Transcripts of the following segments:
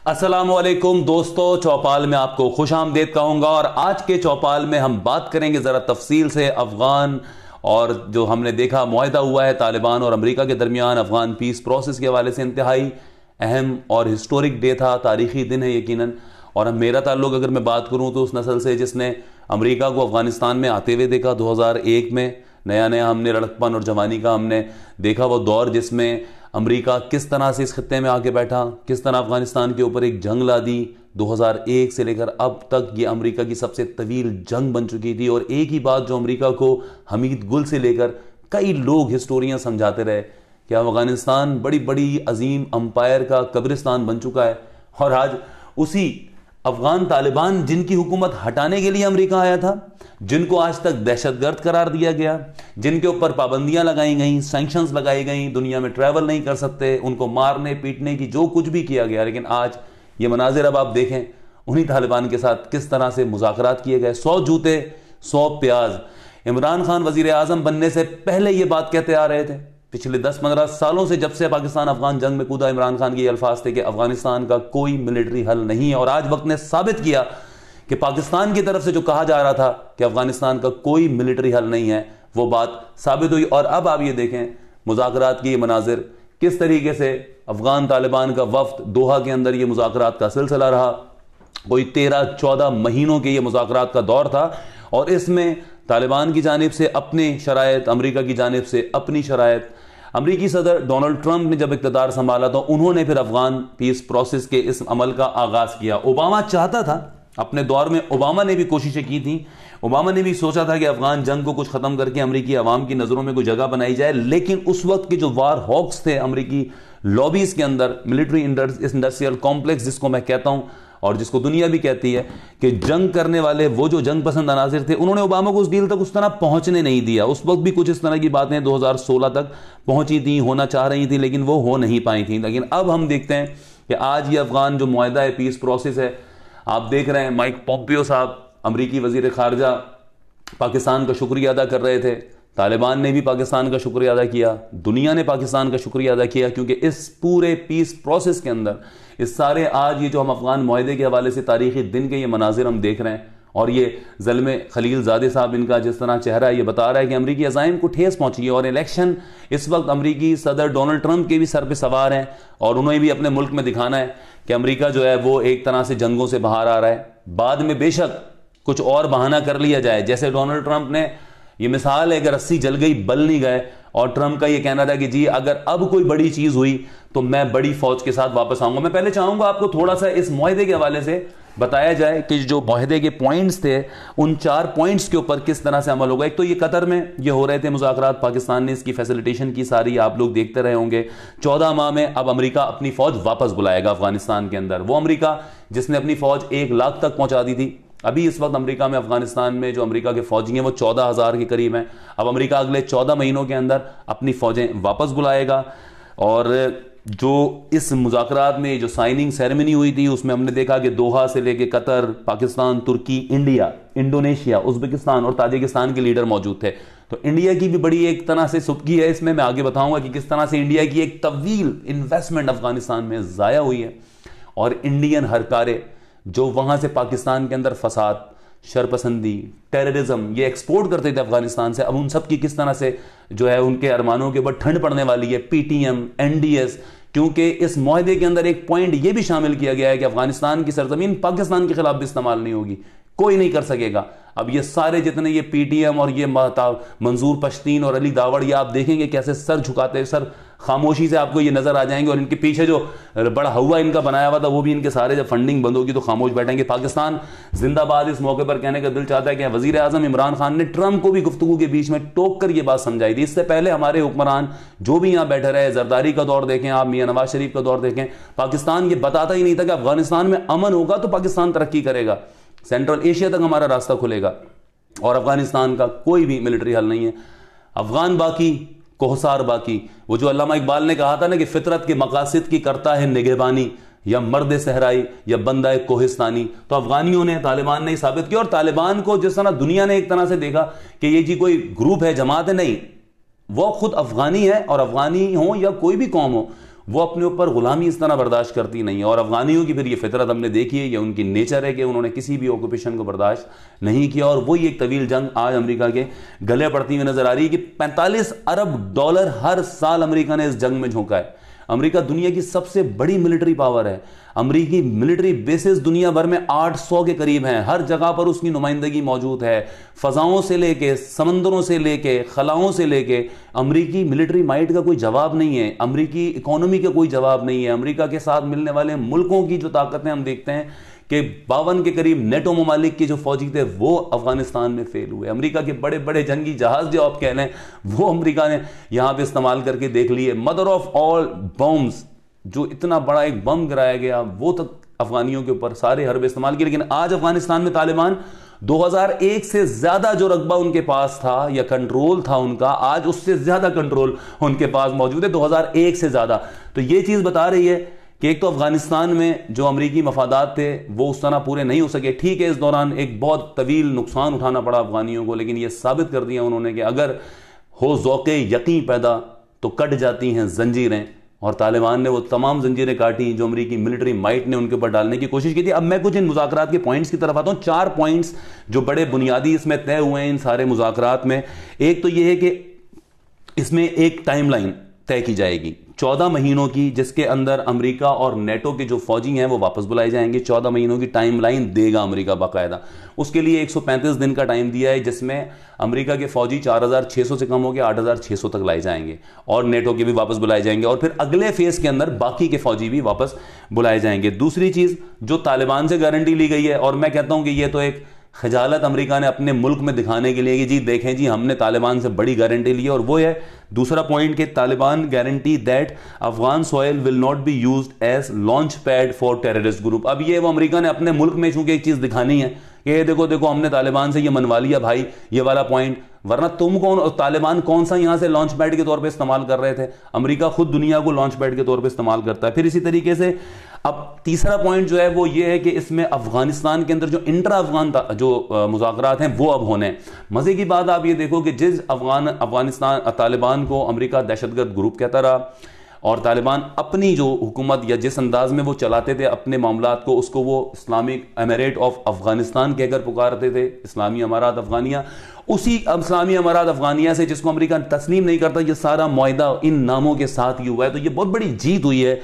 अस्सलामुअलैकुम दोस्तों, चौपाल में आपको खुश आमदीद कहूँगा। और आज के चौपाल में हम बात करेंगे ज़रा तफसील से अफ़गान और जो हमने देखा मुआहदा हुआ है तालिबान और अमेरिका के दरमियान अफ़गान पीस प्रोसेस के हवाले से। इंतहाई अहम और हिस्टोरिक डे था, तारीख़ी दिन है यकीनन। और अब मेरा ताल्लुक़ अगर मैं बात करूँ तो उस नस्ल से जिसने अमेरिका को अफ़गानिस्तान में आते हुए देखा 2001 में। नया नया हमने लड़कपन और जवानी का हमने देखा वो दौर जिसमें अमेरिका किस तरह से इस खत्ते में आके बैठा, किस तरह अफगानिस्तान के ऊपर एक जंग ला दी। 2001 से लेकर अब तक ये अमेरिका की सबसे तवील जंग बन चुकी थी। और एक ही बात जो अमेरिका को हमीद गुल से लेकर कई लोग हिस्टोरियन समझाते रहे कि अफगानिस्तान बड़ी बड़ी अजीम अंपायर का कब्रिस्तान बन चुका है। और आज उसी अफगान तालिबान जिनकी हुकूमत हटाने के लिए अमेरिका आया था, जिनको आज तक दहशतगर्द करार दिया गया, जिनके ऊपर पाबंदियां लगाई गई, सैंक्शंस लगाई गई, दुनिया में ट्रैवल नहीं कर सकते, उनको मारने पीटने की जो कुछ भी किया गया। लेकिन आज ये मनाजिर अब आप देखें, उन्हीं तालिबान के साथ किस तरह से मुज़ाकरात किए गए। 100 जूते 100 प्याज। इमरान खान वजीर आज़म बनने से पहले ये बात कहते आ रहे थे, पिछले 10-15 सालों से जब से पाकिस्तान अफगान जंग में कूदा, इमरान खान के ये अल्फाज थे कि अफगानिस्तान का कोई मिलिट्री हल नहीं है। और आज वक्त ने साबित किया कि पाकिस्तान की तरफ से जो कहा जा रहा था कि अफगानिस्तान का कोई मिलिट्री हल नहीं है, वो बात साबित हुई। और अब आप ये देखें मुज़ाकरात की ये मनाजिर, किस तरीके से अफगान तालिबान का वफ्द दोहा के अंदर ये मुज़ाकरात का सिलसिला रहा। कोई 13-14 महीनों के ये मुज़ाकरात का दौर था और इसमें तालिबान की जानिब से अपनी शराइत, अमेरिका की जानिब से अपनी शराइत। अमेरिकी सदर डोनाल्ड ट्रंप ने जब इक़्तिदार संभाला तो उन्होंने फिर अफगान पीस प्रोसेस के इस अमल का आगाज़ किया। ओबामा चाहता था, अपने दौर में ओबामा ने भी कोशिशें की थी, ओबामा ने भी सोचा था कि अफगान जंग को कुछ ख़त्म करके अमेरिकी अवाम की नज़रों में कोई जगह बनाई जाए। लेकिन उस वक्त के जो वार हॉक्स थे अमेरिकी लॉबीज़ के अंदर, मिलिट्री इंडस्ट्रियल कॉम्प्लेक्स जिसको मैं कहता हूँ और जिसको दुनिया भी कहती है कि जंग करने वाले वो जो जंग पसंद अनासिर थे, उन्होंने ओबामा को उस डील तक उस तरह पहुंचने नहीं दिया। उस वक्त भी कुछ इस तरह की बातें 2016 तक पहुंची थी, होना चाह रही थी, लेकिन वो हो नहीं पाई थी। लेकिन अब हम देखते हैं कि आज ये अफगान जो मुआहदा है, पीस प्रोसेस है, आप देख रहे हैं माइक पॉम्पियो साहब, अमरीकी वजीर खारजा, पाकिस्तान का शुक्रिया अदा कर रहे थे। तालिबान ने भी पाकिस्तान का शुक्रिया अदा किया, दुनिया ने पाकिस्तान का शुक्रिया अदा किया, क्योंकि इस पूरे पीस प्रोसेस के अंदर इस सारे आज ये जो हम अफगान मुआहदे के हवाले से तारीखी दिन के ये मनाजिर हम देख रहे हैं। और ये ज़ल्मे खलीलज़ादे साहब, इनका जिस तरह चेहरा है, ये बता रहा है कि अमरीकी अज़ाइम को ठेस पहुंची है। और इलेक्शन इस वक्त अमरीकी सदर डोनाल्ड ट्रंप के भी सर पे सवार हैं और उन्हें भी अपने मुल्क में दिखाना है कि अमरीका जो है वो एक तरह से जंगों से बाहर आ रहा है। बाद में बेशक कुछ और बहाना कर लिया जाए, जैसे डोनाल्ड ट्रंप ने, ये मिसाल है कि रस्सी जल गई बल नहीं गए, और ट्रंप का ये कहना था कि जी अगर अब कोई बड़ी चीज हुई तो मैं बड़ी फौज के साथ वापस आऊंगा। मैं पहले चाहूंगा आपको थोड़ा सा इस मुआहदे के हवाले से बताया जाए कि जो मुआहदे के पॉइंट्स थे, उन 4 पॉइंट्स के ऊपर किस तरह से अमल होगा। एक तो ये कतर में ये हो रहे थे मुज़ाकरात, पाकिस्तान ने इसकी फैसिलिटेशन की, सारी आप लोग देखते रहे होंगे। 14 माह में अब अमेरिका अपनी फौज वापस बुलाएगा अफगानिस्तान के अंदर। वो अमेरिका जिसने अपनी फौज 1 लाख तक पहुंचा दी थी, अभी इस वक्त अमेरिका में, अफगानिस्तान में जो अमेरिका के फौजी हैं वो 14,000 के करीब हैं। अब अमेरिका अगले 14 महीनों के अंदर अपनी फौजें वापस बुलाएगा। और जो इस मुज़ाकरात में जो साइनिंग सेरेमनी हुई थी, उसमें हमने देखा कि दोहा से लेके कतर, पाकिस्तान, तुर्की, इंडिया, इंडोनेशिया, उज़्बेकिस्तान और ताजिकिस्तान के लीडर मौजूद थे। तो इंडिया की भी बड़ी एक तरह से सुबकी है इसमें। मैं आगे बताऊंगा कि किस तरह से इंडिया की एक तवील इन्वेस्टमेंट अफगानिस्तान में ज़ाया हुई है। और इंडियन हरकारे जो वहां से पाकिस्तान के अंदर फसाद, शरपसंदी, टेररिज्म ये एक्सपोर्ट करते थे अफगानिस्तान से, अब उन सब की किस तरह से जो है उनके अरमानों के ऊपर ठंड पड़ने वाली है। पीटीएम, एनडीएस, क्योंकि इस मुआहदे के अंदर एक पॉइंट ये भी शामिल किया गया है कि अफगानिस्तान की सरजमीन पाकिस्तान के खिलाफ भी इस्तेमाल नहीं होगी, कोई नहीं कर सकेगा। अब ये सारे जितने ये पीटीएम और ये मंजूर पश्तीन और अली दावड़, ये आप देखेंगे कैसे सर झुकाते, सर खामोशी से आपको ये नजर आ जाएंगे। और इनके पीछे जो बड़ा हुआ इनका बनाया हुआ था, वो भी इनके सारे जब फंडिंग बंद होगी तो खामोश बैठेंगे। पाकिस्तान जिंदाबाद इस मौके पर कहने का दिल चाहता है कि वजीर आजम इमरान खान ने ट्रंप को भी गुफ्तगू के बीच में टोक कर ये बात समझाई थी। इससे पहले हमारे हुक्मरान जो भी यहाँ बैठे रहे, जरदारी का दौर देखें आप, मियां नवाज शरीफ का दौर देखें, पाकिस्तान ये बताता ही नहीं था कि अफगानिस्तान में अमन होगा तो पाकिस्तान तरक्की करेगा, सेंट्रल एशिया तक हमारा रास्ता खुलेगा। और अफगानिस्तान का कोई भी मिलिट्री हल नहीं है। अफगान बाकी, कोहसार बाकी। वो जो अल्लामा इकबाल ने कहा था ना कि फितरत के मकासिद की करता है निगहबानी, या मर्द सहराई या बंदा कोहिस्तानी, तो अफगानियों ने, तालिबान ने साबित किया। और तालिबान को जिस तरह दुनिया ने एक तरह से देखा कि ये जी कोई ग्रुप है, जमात है, नहीं, वो खुद अफगानी है। और अफगानी हो या कोई भी कौम हो, वो अपने ऊपर गुलामी इस तरह बर्दाश्त करती नहीं है। और अफगानियों की फिर ये फितरत हमने देखी है, ये उनकी नेचर है कि उन्होंने किसी भी ऑक्यूपेशन को बर्दाश्त नहीं किया। और वही एक तवील जंग आज अमेरिका के गले पड़ती हुई नजर आ रही है कि 45 अरब डॉलर हर साल अमेरिका ने इस जंग में झोंका है। अमेरिका दुनिया की सबसे बड़ी मिलिट्री पावर है। अमेरिकी मिलिट्री बेसिस दुनिया भर में 800 के करीब हैं। हर जगह पर उसकी नुमाइंदगी मौजूद है, फजाओं से लेके, समंदरों से लेके, खलाओं से लेके। अमेरिकी मिलिट्री माइट का कोई जवाब नहीं है, अमेरिकी इकोनॉमी का कोई जवाब नहीं है। अमेरिका के साथ मिलने वाले मुल्कों की जो ताकतें हम देखते हैं कि 52 के करीब नेटो ममालिक के जो फौजी थे वो अफगानिस्तान में फेल हुए। अमेरिका के बड़े बड़े जंगी जहाज जो आप कह लें वो अमेरिका ने यहां पे इस्तेमाल करके देख लिए। मदर ऑफ ऑल बॉम्ब्स, जो इतना बड़ा एक बम गिराया गया वो तक अफगानियों के ऊपर सारे हरबे इस्तेमाल किए। लेकिन आज अफगानिस्तान में तालिबान 2001 से ज्यादा जो रकबा उनके पास था या कंट्रोल था उनका, आज उससे ज्यादा कंट्रोल उनके पास मौजूद है, 2001 से ज्यादा। तो ये चीज बता रही है कि एक तो अफगानिस्तान में जो अमरीकी मफादात थे वो उस तरह पूरे नहीं हो सके। ठीक है, इस दौरान एक बहुत तवील नुकसान उठाना पड़ा अफगानियों को, लेकिन ये साबित कर दिया उन्होंने कि अगर हो ज़ौक़े यकीन पैदा तो कट जाती हैं जंजीरें। और तालिबान ने वो तमाम जंजीरें काटी जो अमरीकी मिलिट्री माइट ने उनके ऊपर डालने की कोशिश की थी। अब मैं कुछ इन मुज़ाकरात के पॉइंट्स की तरफ आता हूं। 4 पॉइंट्स जो बड़े बुनियादी इसमें तय हुए हैं इन सारे मुज़ाकरात में। एक तो ये है कि इसमें एक टाइमलाइन तय की जाएगी 14 महीनों की, जिसके अंदर अमेरिका और नेटो के जो फौजी हैं वो वापस बुलाए जाएंगे। 14 महीनों की टाइमलाइन देगा अमेरिका बाकायदा। उसके लिए 135 दिन का टाइम दिया है, जिसमें अमेरिका के फौजी 4600 से कम हो गए 8600 तक लाए जाएंगे और नेटो के भी वापस बुलाए जाएंगे। और फिर अगले फेज के अंदर बाकी के फौजी भी वापस बुलाए जाएंगे। दूसरी चीज जो तालिबान से गारंटी ली गई है, और मैं कहता हूं कि यह तो एक खजालत अमेरिका ने अपने मुल्क में दिखाने के लिए कि जी देखें जी हमने तालिबान से बड़ी गारंटी ली है, और वो है दूसरा पॉइंट कि Taliban guarantee that Afghan soil will not be used as launch pad for terrorist group. अब ये वो अमेरिका ने अपने मुल्क में चूंकि एक चीज दिखानी है कि देखो देखो हमने तालिबान से ये मनवा लिया भाई, ये वाला पॉइंट, वरना तुम कौन, तालिबान कौन सा यहां से लॉन्च पैड के तौर पे इस्तेमाल कर रहे थे। अमेरिका खुद दुनिया को लॉन्च पैड के तौर पे इस्तेमाल करता है। फिर इसी तरीके से अब तीसरा पॉइंट जो है वो ये है कि इसमें अफगानिस्तान के अंदर जो इंट्रा अफगान जो मुज़ाकरात हैं वो अब होने। मजे की बात आप ये देखो कि जिस अफगानिस्तान तालिबान को अमेरिका दहशतगर्द ग्रुप कहता रहा, और तालिबान अपनी जो हुकूमत या जिस अंदाज में वो चलाते थे अपने मामलात को, उसको वो इस्लामिक अमीरेट ऑफ अफगानिस्तान कहकर पुकारते थे, इस्लामी अमारात अफगानिया। उसी इस्लामी अमारात अफगानिया से जिसको अमेरिका तस्लीम नहीं करता, ये सारा मुआहिदा इन नामों के साथ ही हुआ है। तो ये बहुत बड़ी जीत हुई है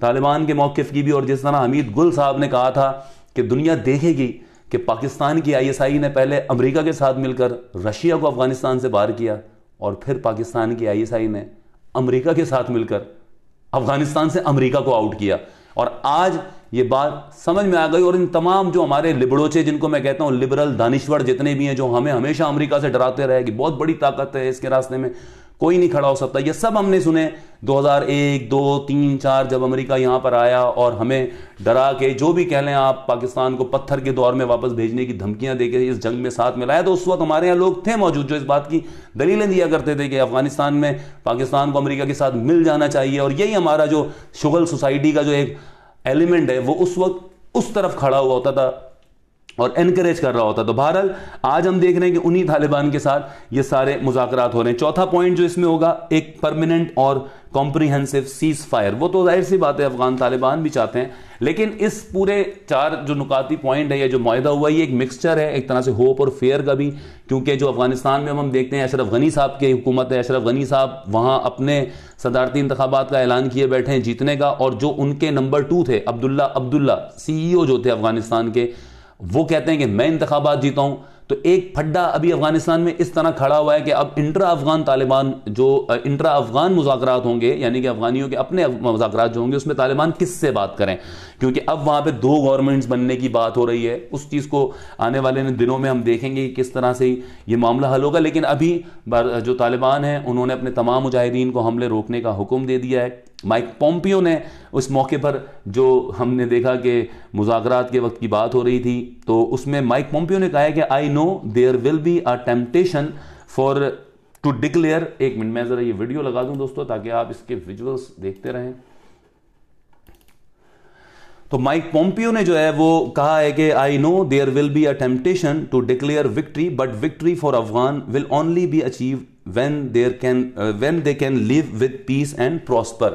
तालिबान के मौक़िफ़ की भी। और जिस तरह हमीद गुल साहब ने कहा था कि दुनिया देखेगी कि पाकिस्तान की ISI ने पहले अमेरिका के साथ मिलकर रशिया को अफगानिस्तान से बाहर किया, और फिर पाकिस्तान की ISI ने अमेरिका के साथ मिलकर अफगानिस्तान से अमेरिका को आउट किया। और आज ये बात समझ में आ गई। और इन तमाम जो हमारे लिबड़ोचे, जिनको मैं कहता हूं लिबरल दानिश्वर जितने भी हैं, जो हमें हमेशा अमेरिका से डराते रहे कि बहुत बड़ी ताकत है इसके रास्ते में, कोई नहीं खड़ा हो सकता, ये सब हमने सुने 2001, 2, 3, 4 जब अमेरिका यहां पर आया और हमें डरा के, जो भी कह लें आप, पाकिस्तान को पत्थर के दौर में वापस भेजने की धमकियां देके इस जंग में साथ मिलाया। तो उस वक्त हमारे यहाँ लोग थे मौजूद जो इस बात की दलीलें दिया करते थे कि अफगानिस्तान में पाकिस्तान को अमेरिका के साथ मिल जाना चाहिए। और यही हमारा जो शुगल सोसाइटी का जो एक एलिमेंट है वो उस वक्त उस तरफ खड़ा हुआ होता था और एनकरेज कर रहा होता। तो बहरहाल आज हम देख रहे हैं कि उन्हीं तालिबान के साथ ये सारे मुज़ाकरात हो रहे हैं। चौथा पॉइंट जो इसमें होगा, एक परमानेंट और कॉम्प्रिहेंसिव सीज फायर। वो तो जाहिर सी बात है अफगान तालिबान भी चाहते हैं, लेकिन इस पूरे 4 जो नुकाती पॉइंट है, ये जो मुआहिदा हुआ, ये एक मिक्सचर है एक तरह से होप और फेयर का भी। क्योंकि जो अफगानिस्तान में हम देखते हैं अशरफ गनी साहब की हुकूमत है, अशरफ गनी साहब वहां अपने सदारती इंतखाबात का ऐलान किए बैठे हैं जीतने का, और जो उनके नंबर 2 थे अब्दुल्ला CEO जो थे अफगानिस्तान के, वो कहते हैं कि मैं इंतखाबात जीता हूं। तो एक फड्डा अभी अफगानिस्तान में इस तरह खड़ा हुआ है कि अब इंट्रा अफगान तालिबान जो इंट्रा अफगान मुज़ाकरात होंगे, यानी कि अफगानियों के अपने मुज़ाकरात जो होंगे, उसमें तालिबान किससे बात करें, क्योंकि अब वहां पे 2 गवर्नमेंट्स बनने की बात हो रही है। उस चीज़ को आने वाले दिनों में हम देखेंगे कि किस तरह से ये मामला हल होगा। लेकिन अभी जो तालिबान हैं उन्होंने अपने तमाम मुजाहिदीन को हमले रोकने का हुक्म दे दिया है। माइक पोम्पियो ने उस मौके पर, जो हमने देखा कि मुज़ाकरात के वक्त की बात हो रही थी, तो उसमें माइक पोम्पियो ने कहा है कि I know there will be a temptation for to declare. एक मिनट मैं जरा ये वीडियो लगा दूं दोस्तों ताकि आप इसके विजुअल्स देखते रहें। तो माइक पोम्पियो ने जो है वो कहा है कि I know there will be a temptation to declare victory, but victory for Afghan will only be achieve when they can live with peace and prosper।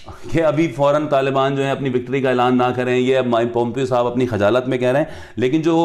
कि अभी फौरन तालिबान जो है अपनी विक्ट्री का ऐलान ना करें, ये अब माइक पोम्पियो साहब अपनी खजालत में कह रहे हैं। लेकिन जो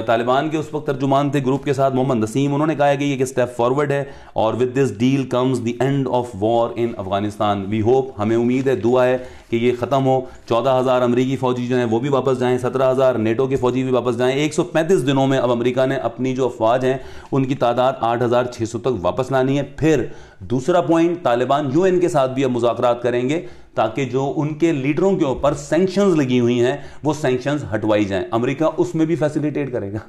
तालिबान के उस वक्त तर्जुमान थे ग्रुप के साथ, मोहम्मद नसीम, उन्होंने कहा है कि ये एक स्टेप फॉरवर्ड है और with this deal comes the end of war in Afghanistan. We hope, हमें उम्मीद है, दुआ है कि ये ख़त्म हो। 14,000 अमरीकी फ़ौजी जो हैं वो भी वापस जाएँ, 17,000 नेटो के फ़ौजी भी वापस जाएँ। 135 दिनों में अब अमेरिका ने अपनी जो अफवाज हैं उनकी तादाद 8,600 तक वापस लानी है। फिर दूसरा पॉइंट, तालिबान यूएन के साथ भी अब मुज़ाकरात करेंगे ताकि जो उनके लीडरों के ऊपर सैंक्शंस लगी हुई हैं वो सैंक्शंस हटवाई जाएं। अमेरिका उसमें भी फैसिलिटेट करेगा।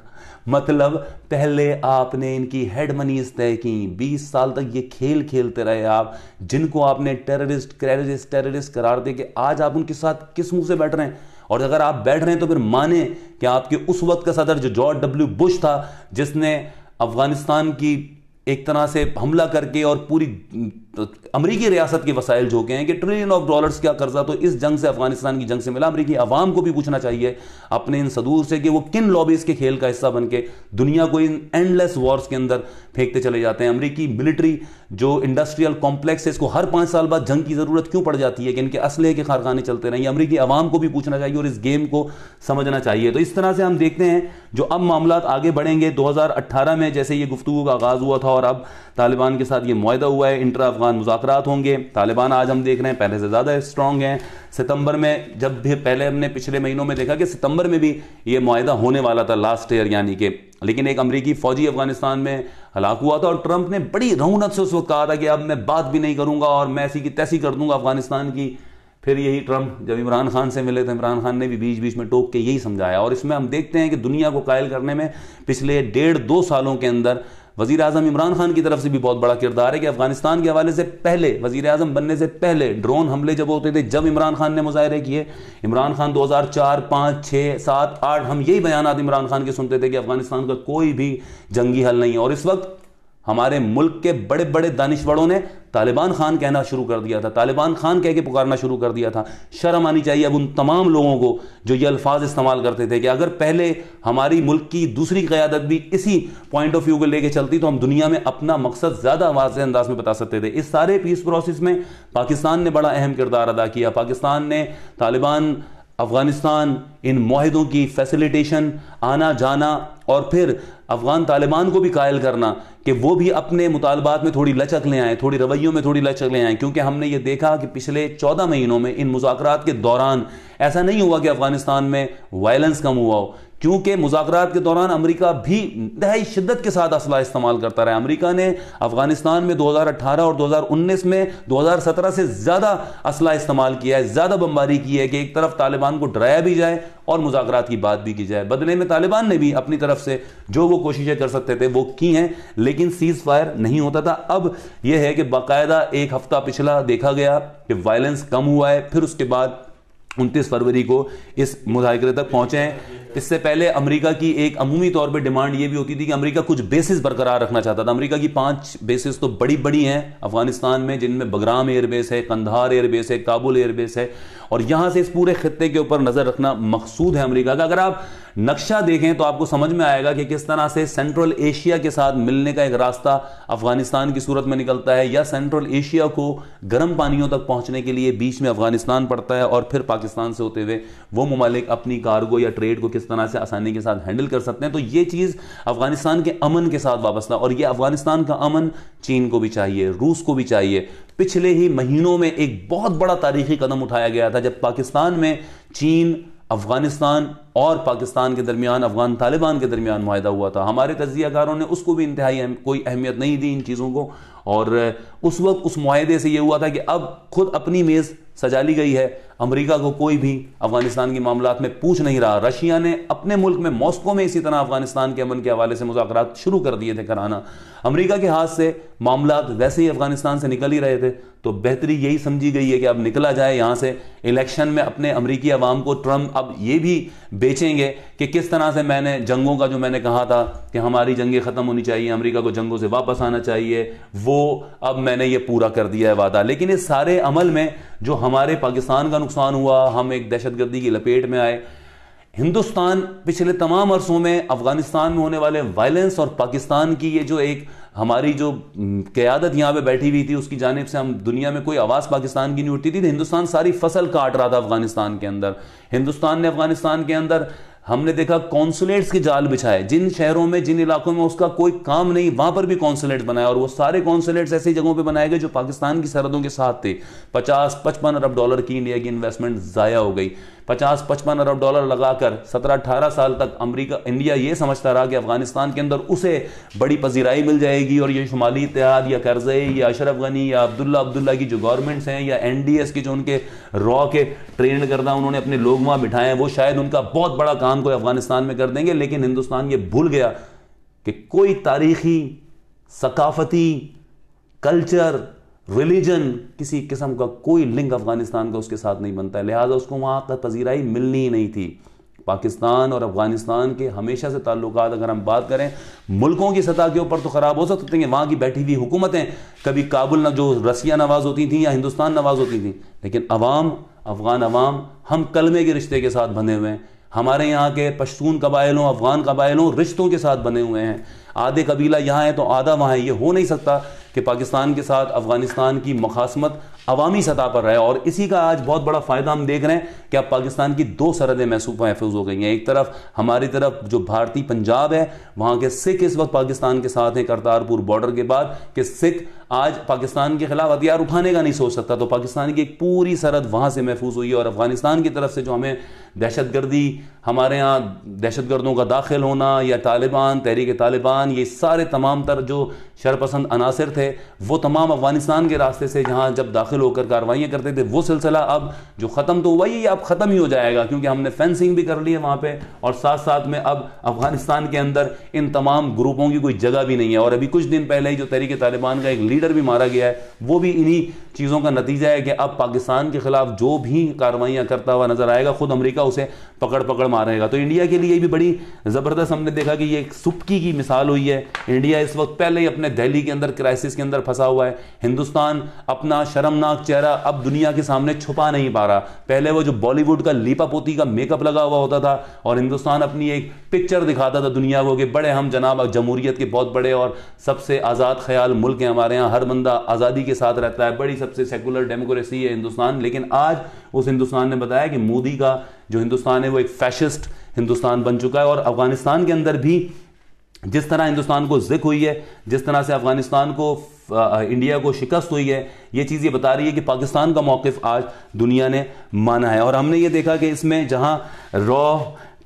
मतलब पहले आपने इनकी हेड मनीज तय की, 20 साल तक ये खेल खेलते रहे आप, जिनको आपने टेररिस्ट करार दे के आज आप उनके साथ किस मुंह से बैठ रहे हैं। और अगर आप बैठ रहे हैं तो फिर माने कि आपके उस वक्त का सदर जो जॉर्ज डब्ल्यू बुश था, जिसने अफगानिस्तान की एक तरह से हमला करके और पूरी अमरीकी रियासत के वसाइल झोंके हैं कि $1 ट्रिलियन का कर्जा तो इस जंग से, अफगानिस्तान की जंग से मिला। अमरीकी अवाम को भी पूछना चाहिए अपने इन सदूर से कि वो किन लॉबीज के खेल का हिस्सा बन के दुनिया को इन एंडलेस वॉर्स के अंदर फेंकते चले जाते हैं। अमरीकी मिलिट्री जो इंडस्ट्रियल कॉम्प्लेक्स है, इसको हर 5 साल बाद जंग की जरूरत क्यों पड़ जाती है कि इनके असलहे के कारखाने चलते रहें। अमरीकी अवाम को भी पूछना चाहिए और इस गेम को समझना चाहिए। तो इस तरह से हम देखते हैं जो अब मामला आगे बढ़ेंगे। 2018 में जैसे ये गुफ्तगू का आगाज हुआ था और अब तालिबान के साथ ये मुआहदा हुआ है, इंटर अफगान मुज़ाकरात होंगे। तालिबान आज हम देख रहे हैं पहले से ज़्यादा स्ट्रॉन्ग हैं। सितंबर में, जब भी पहले हमने पिछले महीनों में देखा कि सितंबर में भी ये मुआहदा होने वाला था लास्ट ईयर यानी कि, लेकिन एक अमरीकी फौजी अफगानिस्तान में हलाक हुआ था और ट्रंप ने बड़ी रऊनत से उस वक्त कहा था कि अब मैं बात भी नहीं करूंगा और मैं ऐसी की तैसी कर दूंगा अफगानिस्तान की। फिर यही ट्रंप जब इमरान खान से मिले थे, इमरान खान ने भी बीच बीच में टोक के यही समझाया। और इसमें हम देखते हैं कि दुनिया को कायल करने में पिछले 1.5-2 सालों के अंदर वज़ीर आज़म इमरान खान की तरफ से भी बहुत बड़ा किरदार है कि अफगानिस्तान के हवाले से पहले, वज़ीर आज़म बनने से पहले ड्रोन हमले जब होते थे, जब इमरान खान ने मुजाहरे किए, इमरान खान 2004, 5, 6, 7, 8 हम यही बयानात इमरान खान के सुनते थे कि अफगानिस्तान का कोई भी जंगी हल नहीं है। और इस वक्त हमारे मुल्क के बड़े बड़े दानिशवरों ने तालिबान खान कहना शुरू कर दिया था, तालिबान खान कह के पुकारना शुरू कर दिया था। शर्म आनी चाहिए अब उन तमाम लोगों को जो ये अल्फाज इस्तेमाल करते थे कि अगर पहले हमारी मुल्क की दूसरी क़यादत भी इसी पॉइंट ऑफ व्यू को लेके चलती तो हम दुनिया में अपना मकसद ज़्यादा वाज़ेह अंदाज में बता सकते थे। इस सारे पीस प्रोसेस में पाकिस्तान ने बड़ा अहम किरदार अदा किया। पाकिस्तान ने तालिबान, अफगानिस्तान, इन मुआहिदों की फैसिलिटेशन, आना जाना और फिर अफगान तालिबान को भी कायल करना कि वो भी अपने मुतालबात में थोड़ी लचक ले आए, थोड़ी रवैयों में थोड़ी लचक ले आए। क्योंकि हमने ये देखा कि पिछले 14 महीनों में इन मुज़ाकरात के दौरान ऐसा नहीं हुआ कि अफगानिस्तान में वायलेंस कम हुआ हो, क्योंकि मुज़ाकरात के दौरान अमेरिका भी इंतहाई शिद्दत के साथ असला इस्तेमाल करता रहा। अमेरिका ने अफगानिस्तान में 2018 और 2019 में 2017 से ज़्यादा असला इस्तेमाल किया है, ज़्यादा बमबारी की है कि एक तरफ तालिबान को डराया भी जाए और मुज़ाकरात की बात भी की जाए। बदले में तालिबान ने भी अपनी तरफ से जो वो कोशिशें कर सकते थे वो की हैं, लेकिन सीज़ फायर नहीं होता था। अब यह है कि बाकायदा एक हफ्ता पिछला देखा गया कि वायलेंस कम हुआ है, फिर उसके बाद 29 फरवरी को इस मुज़ाकरे तक पहुंचे हैं। इससे पहले अमेरिका की एक अमूमी तौर पे डिमांड ये भी होती थी कि अमेरिका कुछ बेसिस बरकरार रखना चाहता था। अमेरिका की 5 बेसिस तो बड़ी बड़ी हैं अफगानिस्तान में, जिनमें बगराम एयरबेस है, कंधार एयरबेस है, काबुल एयरबेस है, और यहां से इस पूरे खित्ते के ऊपर नजर रखना मकसूद है अमेरिका का। अगर आप नक्शा देखें तो आपको समझ में आएगा कि किस तरह से सेंट्रल एशिया के साथ मिलने का एक रास्ता अफगानिस्तान की सूरत में निकलता है, या सेंट्रल एशिया को गर्म पानियों तक पहुंचने के लिए बीच में अफगानिस्तान पड़ता है और फिर पाकिस्तान से होते हुए वो ममालिक अपनी कार्गो या ट्रेड को किस तरह से आसानी के साथ हैंडल कर सकते हैं। तो ये चीज अफगानिस्तान के अमन के साथ वाबस्ता, और ये अफगानिस्तान का अमन चीन को भी चाहिए, रूस को भी चाहिए। पिछले ही महीनों में एक बहुत बड़ा तारीखी कदम उठाया गया था जब पाकिस्तान में चीन, अफगानिस्तान और पाकिस्तान के दरमियान, अफगान तालिबान के दरमियान मुआहदा हुआ था। हमारे तज्जियाकारों ने उसको भी इंतहाई कोई अहमियत नहीं दी इन चीज़ों को, और उस वक्त उस मुआहदे से ये हुआ था कि अब खुद अपनी मेज़ सजा ली गई है, अमेरिका को कोई भी अफगानिस्तान के मामलात में पूछ नहीं रहा। रशिया ने अपने मुल्क में मॉस्को में इसी तरह अफगानिस्तान के अमन के हवाले से मुज़ाकरात शुरू कर दिए थे कराना। अमेरिका के हाथ से मामलात वैसे ही अफगानिस्तान से निकल ही रहे थे, तो बेहतरी यही समझी गई है कि अब निकला जाए यहाँ से। इलेक्शन में अपने अमरीकी अवाम को ट्रंप अब ये भी बेचेंगे कि किस तरह से मैंने जंगों का, जो मैंने कहा था कि हमारी जंगें ख़त्म होनी चाहिए, अमेरिका को जंगों से वापस आना चाहिए, वो अब मैंने ये पूरा कर दिया है वादा। लेकिन इस सारे अमल में जो हमारे पाकिस्तान का नुकसान हुआ, हम एक दहशतगर्दी की लपेट में आए, हिंदुस्तान पिछले तमाम अरसों में अफगानिस्तान में होने वाले वायलेंस और पाकिस्तान की ये जो एक हमारी जो क़यादत यहाँ पे बैठी हुई थी उसकी जानिब से हम दुनिया में कोई आवाज़ पाकिस्तान की नहीं उठती थी, तो हिंदुस्तान सारी फसल काट रहा था अफगानिस्तान के अंदर। हिंदुस्तान ने अफगानिस्तान के अंदर हमने देखा कॉन्सुलेट्स के जाल बिछाए, जिन शहरों में जिन इलाकों में उसका कोई काम नहीं वहां पर भी कॉन्सुलेट्स बनाए, और वो सारे कॉन्सुलेट्स ऐसी जगहों पे बनाए गए जो पाकिस्तान की सरहदों के साथ थे। 50-55 अरब डॉलर की इंडिया की इन्वेस्टमेंट जाया हो गई। 50-55 अरब डॉलर लगाकर 17-18 साल तक इंडिया ये समझता रहा कि अफगानिस्तान के अंदर उसे बड़ी पजीराई मिल जाएगी, और ये शुमाली इत्तेहाद या करज़ई या अशरफ गनी या अब्दुल्ला की जो गवर्नमेंट्स हैं या NDS की जो उनके रॉ के ट्रेन करदा उन्होंने अपने लोग वहां बिठाए हैं, वो शायद उनका बहुत बड़ा काम कोई अफगानिस्तान में कर देंगे। लेकिन हिंदुस्तान ये भूल गया कि कोई तारीखी, सकाफती, कल्चर, रिलीजन, किसी किस्म का कोई लिंक अफगानिस्तान का उसके साथ नहीं बनता है, लिहाजा उसको वहां का पजीराई मिलनी ही नहीं थी। पाकिस्तान और अफगानिस्तान के हमेशा से ताल्लुकात अगर हम बात करें मुल्कों की सतह के ऊपर तो खराब हो सकते हैं, वहां की बैठी हुई हुकूमतें कभी काबुल जो रसिया नवाज होती थी या हिंदुस्तान नवाज होती थी, लेकिन अवाम, अफगान अवाम हम कलमे के रिश्ते के साथ बंधे हुए हैं। हमारे यहाँ के पश्तून कबाइलों, अफगान कबाइलों रिश्तों के साथ बने हुए हैं। आधे कबीला यहाँ है तो आधा वहाँ है। ये हो नहीं सकता कि पाकिस्तान के साथ अफगानिस्तान की मुखासमत अवामी सतह पर रहे, और इसी का आज बहुत बड़ा फ़ायदा हम देख रहे हैं कि अब पाकिस्तान की 2 सरहदें महफूज हो गई हैं। एक तरफ हमारी तरफ जो भारतीय पंजाब है, वहाँ के सिख इस वक्त पाकिस्तान के साथ हैं करतारपुर बॉर्डर के बाद, कि सिख आज पाकिस्तान के खिलाफ हथियार उठाने का नहीं सोच सकता, तो पाकिस्तान की एक पूरी सरहद वहाँ से महफूज हुई है। और अफगानिस्तान की तरफ से जो हमें दहशतगर्दी, हमारे यहाँ दहशतगर्दों का दाखिल होना या तालिबान, तहरीक तालिबान, ये सारे तमाम तर जो शरपसंद अनासर थे वो तमाम अफगानिस्तान के रास्ते से जहाँ जब दाखिल होकर कार्रवाइयाँ करते थे, वो सिलसिला अब जो ख़त्म तो हुआ ही, अब ख़त्म ही हो जाएगा, क्योंकि हमने फेंसिंग भी कर ली है वहाँ पे, और साथ साथ में अब अफगानिस्तान के अंदर इन तमाम ग्रुपों की कोई जगह भी नहीं है। और अभी कुछ दिन पहले ही जो तहरीक तालिबान का एक लीडर भी मारा गया है, वो भी इन्हीं चीज़ों का नतीजा है कि अब पाकिस्तान के खिलाफ जो भी कार्रवाइयाँ करता हुआ नजर आएगा, खुद अमेरिका उसे पकड़ मारेगा। तो इंडिया के लिए भी बड़ी ज़बरदस्त हमने देखा कि ये एक सुबकी की मिसाल हुई है। इंडिया इस वक्त पहले ही अपने दिल्ली के अंदर क्राइसिस के अंदर फंसा हुआ है। हिंदुस्तान अपना शर्मनाक चेहरा अब दुनिया के सामने छुपा नहीं पा रहा। पहले वो जो बॉलीवुड का लीपापोती का मेकअप लगा हुआ होता था और हिंदुस्तान अपनी एक पिक्चर दिखाता था दुनिया को कि बड़े हम जनाब जमहूरियत के बहुत बड़े और सबसे आज़ाद ख्याल मुल्क है, हमारे यहाँ हर बंदा आज़ादी के साथ रहता है, बड़ी सबसे सेकुलर डेमोक्रेसी है हिंदुस्तान। लेकिन आज उस हिंदुस्तान ने बताया कि मोदी का जो हिंदुस्तान है वो एक फैशिस्ट हिंदुस्तान बन चुका है। और अफगानिस्तान के अंदर भी जिस तरह हिंदुस्तान को ज़िक हुई है, जिस तरह से अफगानिस्तान को इंडिया को शिकस्त हुई है, ये चीज़ ये बता रही है कि पाकिस्तान का मौक़िफ़ आज दुनिया ने माना है। और हमने ये देखा कि इसमें जहां रॉ,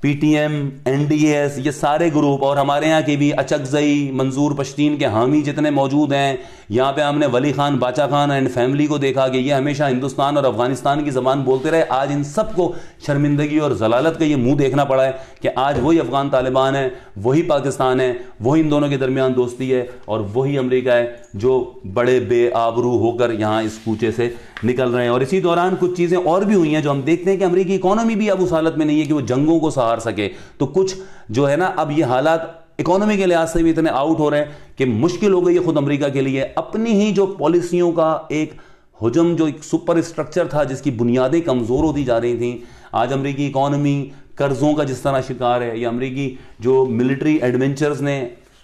PTM, NDS, ये सारे ग्रुप और हमारे यहाँ के भी अचकजई, मंजूर पश्तीन के हामी जितने मौजूद हैं, यहाँ पे हमने वली खान, बाचा खान एंड फैमिली को देखा कि ये हमेशा हिंदुस्तान और अफगानिस्तान की ज़बान बोलते रहे। आज इन सब को शर्मिंदगी और जलालत का ये मुंह देखना पड़ा है कि आज वही अफगान तालिबान है, वही पाकिस्तान है, वही इन दोनों के दरमियान दोस्ती है, और वही अमेरिका है जो बड़े बेआबरू होकर यहाँ इस कूचे से निकल रहे हैं। और इसी दौरान कुछ चीज़ें और भी हुई हैं जो हम देखते हैं कि अमेरिकी इकोनॉमी भी अब उस हालत में नहीं है कि वो जंगों को सहार सके। तो कुछ जो है ना, अब ये हालात इकोनॉमी के लिहाज से भी इतने आउट हो रहे हैं कि मुश्किल हो गई है खुद अमेरिका के लिए अपनी ही जो पॉलिसियों का एक हुजम, जो एक सुपर स्ट्रक्चर था जिसकी बुनियादें कमज़ोर होती जा रही थी। आज अमेरिकी इकोनॉमी कर्ज़ों का जिस तरह शिकार है, या अमेरिकी जो मिलिट्री एडवेंचर्स ने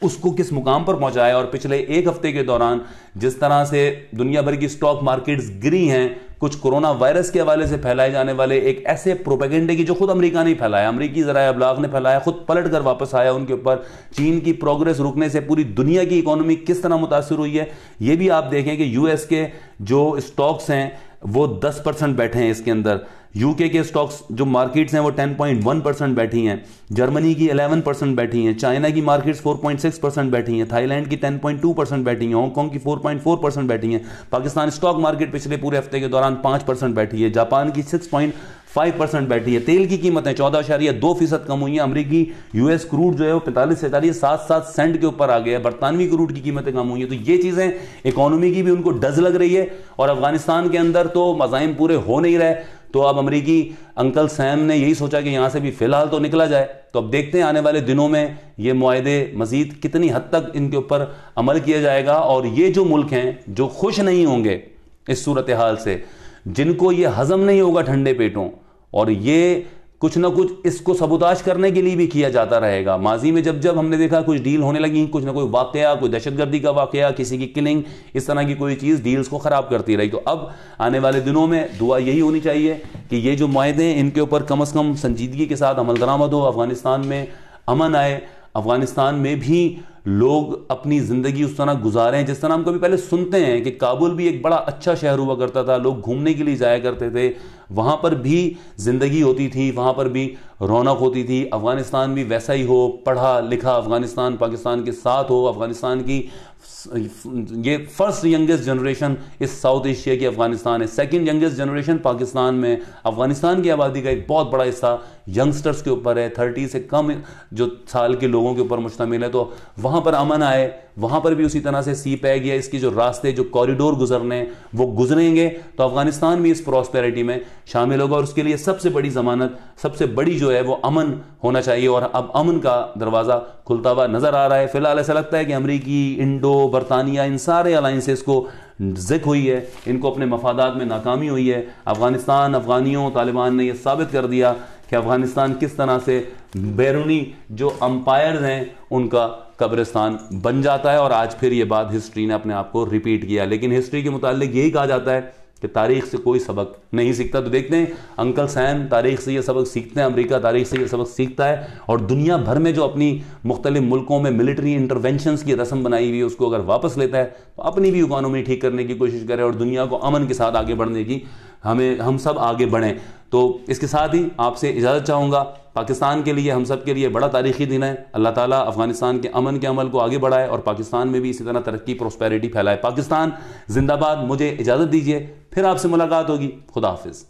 उसको किस मुकाम पर पहुंचाया, और पिछले एक हफ्ते के दौरान जिस तरह से दुनिया भर की स्टॉक मार्केट्स गिरी हैं, कुछ कोरोना वायरस के हवाले से फैलाए जाने वाले एक ऐसे प्रोपेगेंडे की जो खुद अमेरिका ने फैलाया, अमेरिकी ज़राए अबलाग ने फैलाया, खुद पलट कर वापस आया उनके ऊपर। चीन की प्रोग्रेस रुकने से पूरी दुनिया की इकोनॉमी किस तरह मुतासिर हुई है, ये भी आप देखें कि US के जो स्टॉक्स हैं वो 10% बैठे हैं इसके अंदर। यूके के स्टॉक्स जो मार्केट्स हैं वो 10.1% बैठी हैं, जर्मनी की 11% बैठी हैं, चाइना की मार्केट्स 4.6% बैठी हैं, थाईलैंड की 10.2% बैठी हैं, हांगकांग की 4.4% बैठी हैं, पाकिस्तान स्टॉक मार्केट पिछले पूरे हफ्ते के दौरान 5% बैठी है, जापान की 6.5% बैठी है। तेल की कीमतें 14.2% कम हुई हैं। अमेरिकी US क्रूड जो है वो 45-47 सेंट के ऊपर आ गया है। बरतानवी क्रूड की कीमतें कम हुई हैं। तो ये चीज़ें इकोनॉमी की भी उनको डज लग रही है, और अफगानिस्तान के अंदर तो मज़ाइम पूरे हो नहीं रहे। तो अब अमेरिकी अंकल सैम ने यही सोचा कि यहां से भी फिलहाल तो निकला जाए। तो अब देखते हैं आने वाले दिनों में ये मुआहदे मजीद कितनी हद तक इनके ऊपर अमल किया जाएगा। और ये जो मुल्क हैं जो खुश नहीं होंगे इस सूरत हाल से, जिनको ये हजम नहीं होगा ठंडे पेटों, और ये कुछ ना कुछ इसको सबूताज करने के लिए भी किया जाता रहेगा। माजी में जब जब हमने देखा कुछ डील होने लगी, कुछ ना कोई वाकया, कोई दहशतगर्दी का वाकया, किसी की किलिंग, इस तरह की कोई चीज़ डील्स को ख़राब करती रही। तो अब आने वाले दिनों में दुआ यही होनी चाहिए कि ये जो मुआहदे हैं इनके ऊपर कम अज़ कम संजीदगी के साथ अमल दरामद हो, अफगानिस्तान में अमन आए, अफगानिस्तान में भी लोग अपनी ज़िंदगी उस तरह गुजारें जिस तरह हम कभी पहले सुनते हैं कि काबुल भी एक बड़ा अच्छा शहर हुआ करता था, लोग घूमने के लिए जाया करते थे, वहाँ पर भी ज़िंदगी होती थी, वहाँ पर भी रौनक होती थी। अफ़गानिस्तान भी वैसा ही हो, पढ़ा लिखा अफ़गानिस्तान पाकिस्तान के साथ हो, अफ़गानिस्तान की ये फर्स्ट यंगेस्ट जनरेशन इस साउथ एशिया की अफ़गानिस्तान है, सेकंड यंगेस्ट जनरेशन पाकिस्तान में। अफ़गानिस्तान की आबादी का एक बहुत बड़ा हिस्सा यंगस्टर्स के ऊपर है, 30 से कम जो साल के लोगों के ऊपर मुश्तमिल है। तो वहाँ पर अमन आए, वहाँ पर भी उसी तरह से सी पैक या इसकी जो रास्ते, जो कॉरिडोर गुजरने वो गुजरेंगे तो अफ़गानिस्तान भी इस प्रॉस्पेरिटी में शामिल होगा। और उसके लिए सबसे बड़ी ज़मानत, सबसे बड़ी जो है वो अमन होना चाहिए। और अब अमन का दरवाज़ा खुलता हुआ नज़र आ रहा है। फ़िलहाल ऐसा लगता है कि अमरीकी, इंडो, बरतानिया, इन सारे अलाइंसेस को ज़िक हुई है, इनको अपने मफादात में नाकामी हुई है। अफ़गानिस्तान, अफ़गानियों, तालिबान ने यह साबित कर दिया कि अफ़गानिस्तान किस तरह से बैरूनी जो अंपायर्स हैं उनका कब्रिस्तान बन जाता है। और आज फिर ये बात हिस्ट्री ने अपने आप को रिपीट किया। लेकिन हिस्ट्री के मुतालिक यही कहा जाता है कि तारीख से कोई सबक नहीं सीखता। तो देखते हैं अंकल सैम तारीख से ये सबक सीखते हैं, अमेरिका तारीख से ये सबक सीखता है। और दुनिया भर में जो अपनी मुख्तलिफ मुल्कों में मिलिट्री इंटरवेंशंस की रस्म बनाई हुई है उसको अगर वापस लेता है तो अपनी भी इकोनॉमी ठीक करने की कोशिश करे और दुनिया को अमन के साथ आगे बढ़ने की हम सब आगे बढ़ें। तो इसके साथ ही आपसे इजाज़त चाहूँगा। पाकिस्तान के लिए, हम सब के लिए बड़ा तारीख़ी दिन है। अल्लाह ताला अफ़गानिस्तान के अमन के अमल को आगे बढ़ाए और पाकिस्तान में भी इसी तरह तरक्की, प्रॉस्पेरिटी फैलाए। पाकिस्तान जिंदाबाद। मुझे इजाज़त दीजिए, फिर आपसे मुलाकात होगी। खुदा हाफिज़।